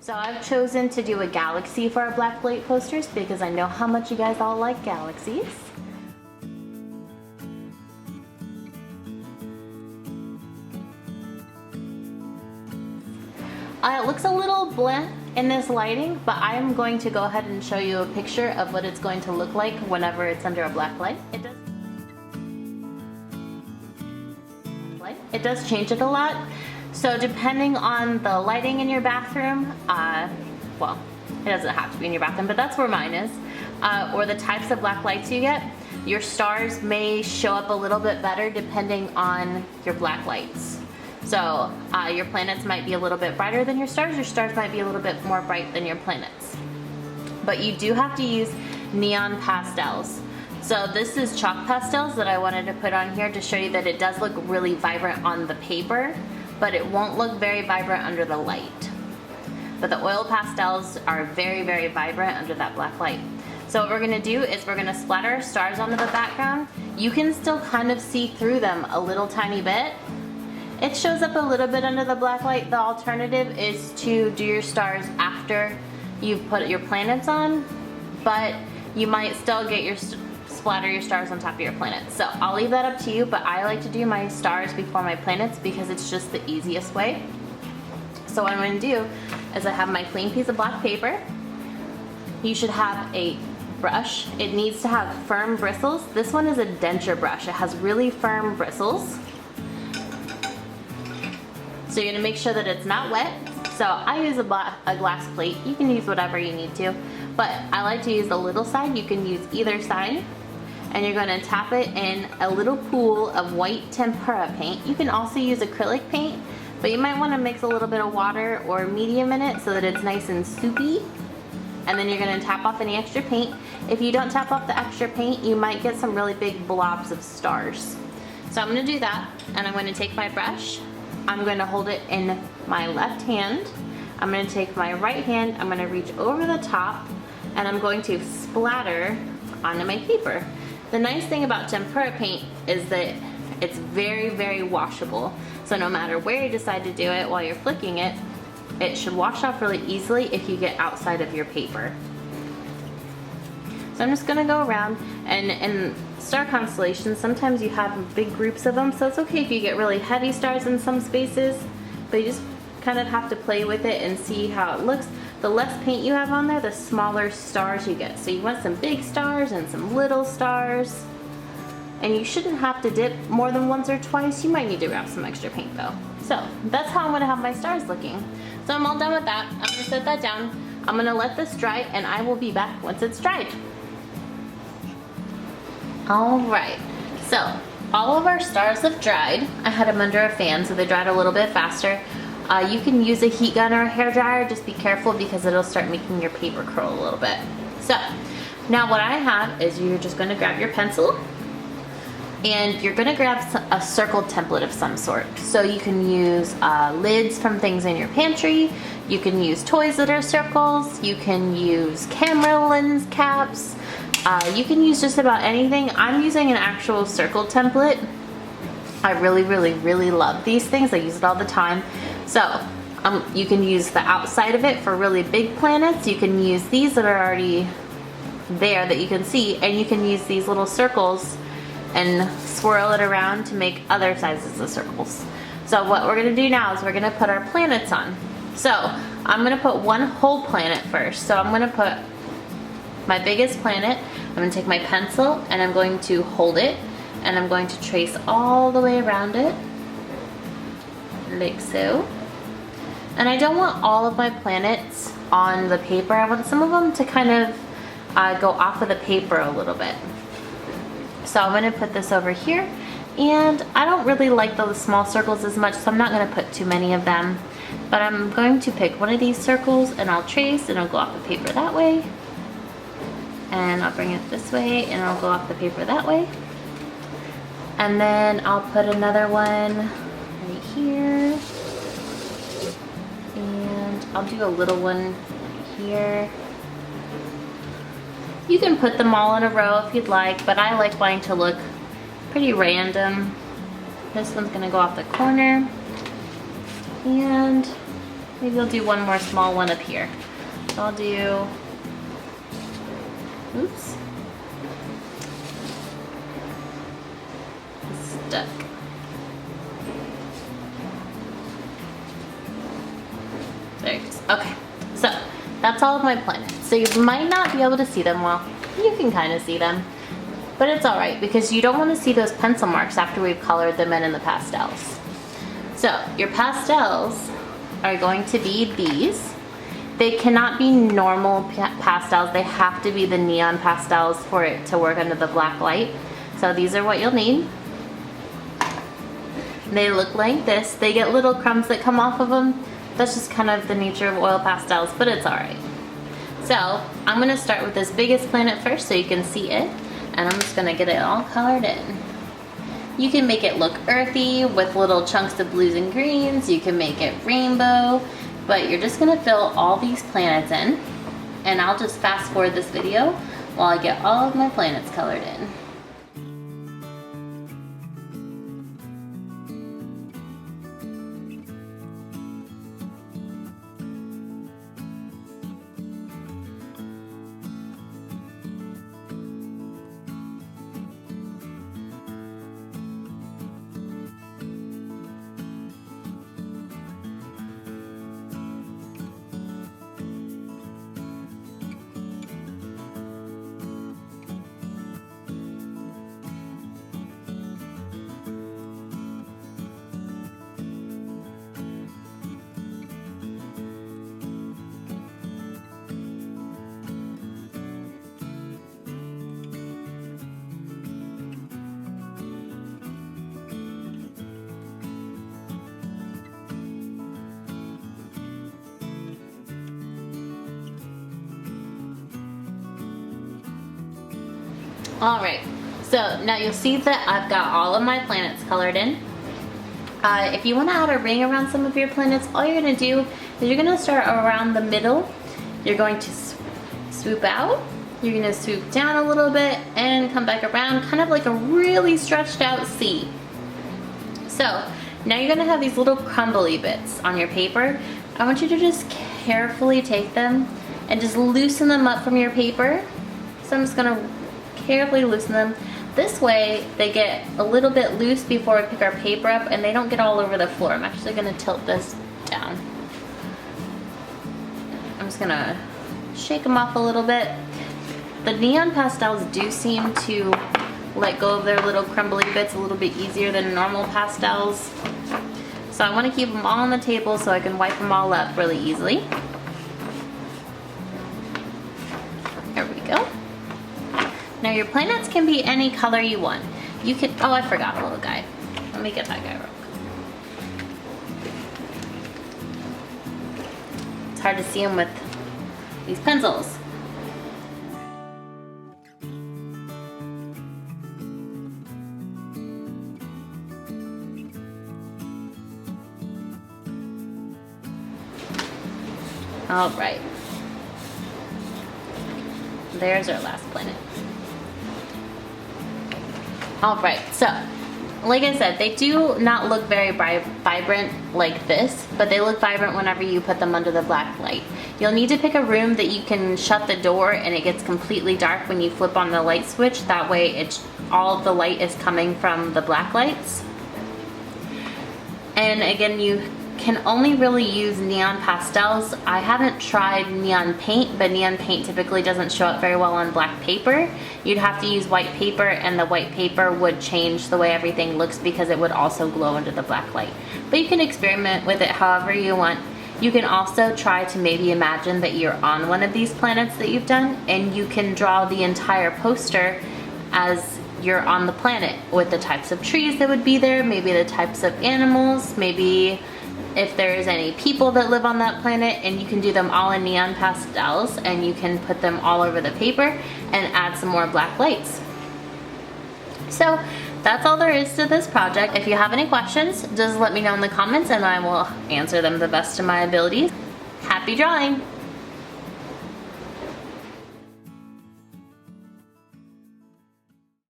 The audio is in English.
So I've chosen to do a galaxy for our Blacklight posters because I know how much you guys all like galaxies. It looks a little bland in this lighting, but I'm going to go ahead and show you a picture of what it's going to look like whenever it's under a black light. It does change it a lot. So depending on the lighting in your bathroom, well, it doesn't have to be in your bathroom, but that's where mine is, or the types of black lights you get, your stars may show up a little bit better depending on your black lights. So your planets might be a little bit brighter than your stars might be a little bit more bright than your planets. But you do have to use neon pastels. So this is chalk pastels that I wanted to put on here to show you that it does look really vibrant on the paper, but it won't look very vibrant under the light. But the oil pastels are very, very vibrant under that black light. So what we're gonna do is we're gonna splatter our stars onto the background. You can still kind of see through them a little tiny bit. It shows up a little bit under the black light. The alternative is to do your stars after you've put your planets on, but you might still get your splatter your stars on top of your planets. So I'll leave that up to you, but I like to do my stars before my planets because it's just the easiest way. So what I'm going to do is I have my clean piece of black paper. You should have a brush. It needs to have firm bristles. This one is a denture brush. It has really firm bristles. So you're going to make sure that it's not wet. So I use a glass plate. You can use whatever you need to, but I like to use the little side. You can use either side. And you're going to tap it in a little pool of white tempera paint. You can also use acrylic paint, but you might want to mix a little bit of water or medium in it so that it's nice and soupy. And then you're going to tap off any extra paint. If you don't tap off the extra paint, you might get some really big blobs of stars. So I'm going to do that, and I'm going to take my brush. I'm going to hold it in my left hand. I'm going to take my right hand, I'm going to reach over the top, and I'm going to splatter onto my paper. The nice thing about tempera paint is that it's very, very washable. So no matter where you decide to do it while you're flicking it, it should wash off really easily if you get outside of your paper. So I'm just gonna go around, and in star constellations, sometimes you have big groups of them, so it's okay if you get really heavy stars in some spaces, but you just kind of have to play with it and see how it looks. The less paint you have on there, the smaller stars you get. So you want some big stars and some little stars. And you shouldn't have to dip more than once or twice. You might need to grab some extra paint though. So that's how I'm gonna have my stars looking. So I'm all done with that. I'm gonna set that down. I'm gonna let this dry, and I will be back once it's dried. All right, so all of our stars have dried. I had them under a fan, so they dried a little bit faster. You can use a heat gun or a hair dryer. Just be careful because it'll start making your paper curl a little bit. So now what I have is you're just going to grab your pencil, and you're going to grab a circle template of some sort. So you can use lids from things in your pantry. You can use toys that are circles. You can use camera lens caps. You can use just about anything. I'm using an actual circle template. I really, really, really love these things. I use it all the time. So you can use the outside of it for really big planets. You can use these that are already there that you can see, and you can use these little circles and swirl it around to make other sizes of circles. So what we're going to do now is we're going to put our planets on. So I'm going to put one whole planet first. So I'm going to put my biggest planet. I'm going to take my pencil, and I'm going to hold it, and I'm going to trace all the way around it, like so. And I don't want all of my planets on the paper. I want some of them to kind of go off of the paper a little bit. So I'm going to put this over here, and I don't really like those small circles as much, so I'm not going to put too many of them. But I'm going to pick one of these circles, and I'll trace, and I'll go off the paper that way. And I'll bring it this way, and I'll go off the paper that way. And then I'll put another one right here. And I'll do a little one right here. You can put them all in a row if you'd like, but I like wanting to look pretty random. This one's gonna go off the corner. And Maybe I'll do one more small one up here. So I'll do, oops. It's stuck. There it goes. Okay, so that's all of my planets. So you might not be able to see them well. You can kind of see them, but it's all right because you don't want to see those pencil marks after we've colored them in the pastels. So your pastels are going to be these. They cannot be normal pastels. They have to be the neon pastels for it to work under the black light. So these are what you'll need. They look like this. They get little crumbs that come off of them. That's just kind of the nature of oil pastels, but it's all right. So I'm gonna start with this biggest planet first so you can see it, and I'm just gonna get it all colored in. You can make it look earthy with little chunks of blues and greens. You can make it rainbow, but you're just gonna fill all these planets in, and I'll just fast forward this video while I get all of my planets colored in. All right, so now you'll see that I've got all of my planets colored in. If you want to add a ring around some of your planets, all you're going to do is you're going to start around the middle. You're going to swoop out, you're going to swoop down a little bit, and come back around, kind of like a really stretched out C. So now you're going to have these little crumbly bits on your paper. I want you to just carefully take them and just loosen them up from your paper. So I'm just going to carefully loosen them. This way they get a little bit loose before we pick our paper up and they don't get all over the floor. I'm actually going to tilt this down. I'm just going to shake them off a little bit. The neon pastels do seem to let go of their little crumbly bits a little bit easier than normal pastels. So I want to keep them all on the table so I can wipe them all up really easily. There we go. Now your planets can be any color you want. You can, oh, I forgot a little guy. Let me get that guy real quick. It's hard to see him with these pencils. All right. There's our last planet. Alright, so like I said, they do not look very vibrant like this, but they look vibrant whenever you put them under the black light. You'll need to pick a room that you can shut the door and it gets completely dark when you flip on the light switch. That way all of the light is coming from the black lights. And again, you can only really use neon pastels. I haven't tried neon paint, but neon paint typically doesn't show up very well on black paper. You'd have to use white paper, and the white paper would change the way everything looks because it would also glow under the black light. But you can experiment with it however you want. You can also try to maybe imagine that you're on one of these planets that you've done, and you can draw the entire poster as you're on the planet with the types of trees that would be there, maybe the types of animals, maybe if there's any people that live on that planet, and you can do them all in neon pastels and you can put them all over the paper and add some more black lights. So that's all there is to this project. If you have any questions, just let me know in the comments and I will answer them the best of my abilities. Happy drawing!